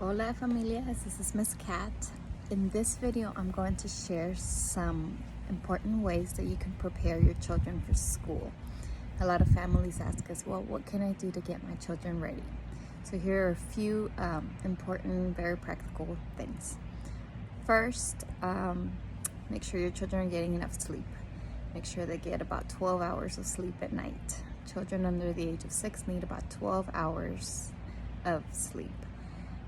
Hola familia, this is Miss Cat. In this video, I'm going to share some important ways that you can prepare your children for school. A lot of families ask us, well, what can I do to get my children ready? So here are a few important, very practical things. First, make sure your children are getting enough sleep. Make sure they get about 12 hours of sleep at night. Children under the age of 6 need about 12 hours of sleep.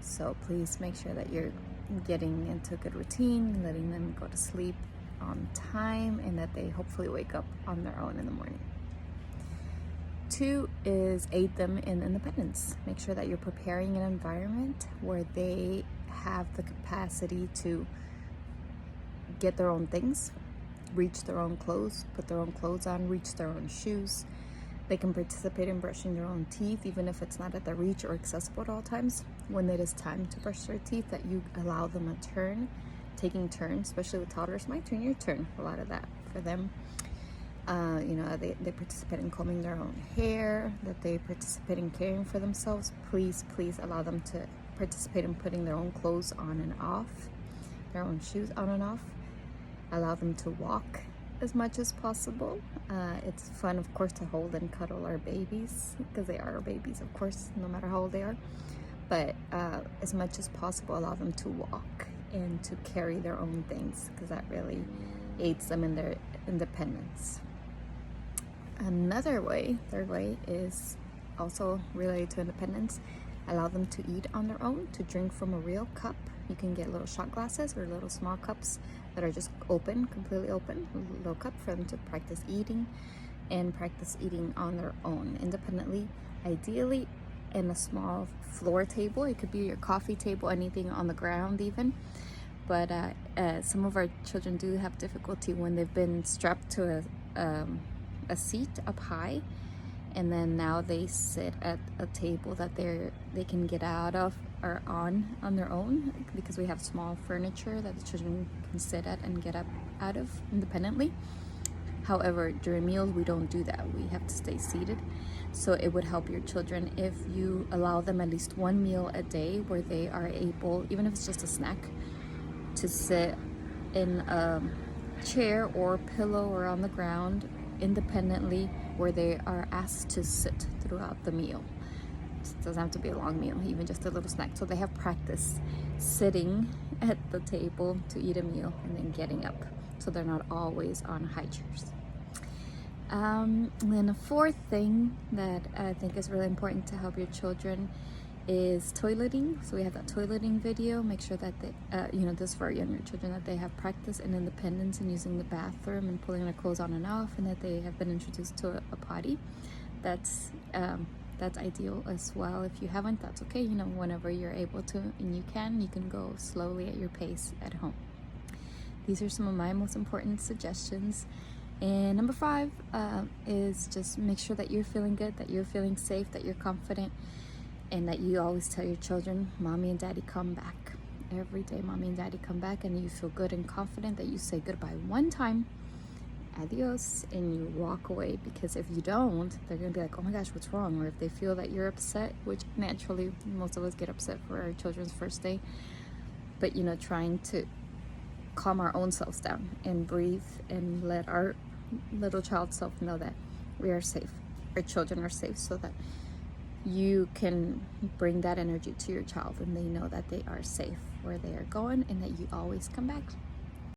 So please make sure that you're getting into a good routine, letting them go to sleep on time, and that they hopefully wake up on their own in the morning. 2 is aid them in independence. Make sure that you're preparing an environment where they have the capacity to get their own things, reach their own clothes, put their own clothes on, reach their own shoes. They can participate in brushing their own teeth, even if it's not at their reach or accessible at all times. When it is time to brush their teeth, that you allow them a turn, taking turns, especially with toddlers. My turn, your turn, a lot of that for them. They participate in combing their own hair, that they participate in caring for themselves. Please allow them to participate in putting their own clothes on and off, their own shoes on and off. Allow them to walk as much as possible. It's fun, of course, to hold and cuddle our babies, because they are our babies, of course, no matter how old they are. But as much as possible, allow them to walk and to carry their own things, because that really aids them in their independence. Another way, third way, is also related to independence. Allow them to eat on their own, to drink from a real cup. You can get little shot glasses or little small cups that are just open, completely open, a little cup for them to practice eating on their own independently, ideally in a small floor table. It could be your coffee table, anything on the ground even. But some of our children do have difficulty when they've been strapped to a seat up high, and then now they sit at a table that they can get out of or on their own, because we have small furniture that the children can sit at and get up out of independently. However, during meals we don't do that. We have to stay seated. So it would help your children if you allow them at least one meal a day where they are able, even if it's just a snack, to sit in a chair or pillow or on the ground independently, where they are asked to sit throughout the meal. It doesn't have to be a long meal, even just a little snack. So they have practice sitting at the table to eat a meal and then getting up, so they're not always on high chairs. And then a fourth thing that I think is really important to help your children is toileting. So we have that toileting video. Make sure that they, this for our younger children, that they have practice and independence in using the bathroom and pulling their clothes on and off, and that they have been introduced to a potty. That's ideal as well. If you haven't, that's okay. Whenever you're able to and you can go slowly at your pace at home. These are some of my most important suggestions. And number 5 is just make sure that you're feeling good, that you're feeling safe, that you're confident, and that you always tell your children, mommy and daddy come back. Every day, mommy and daddy come back, and you feel good and confident, that you say goodbye one time, adios, and you walk away. Because if you don't, they're gonna be like, oh my gosh, what's wrong? Or if they feel that you're upset, which naturally most of us get upset for our children's first day, but trying to calm our own selves down and breathe and let our little child self know that we are safe, our children are safe, so that you can bring that energy to your child and they know that they are safe where they are going, and that you always come back.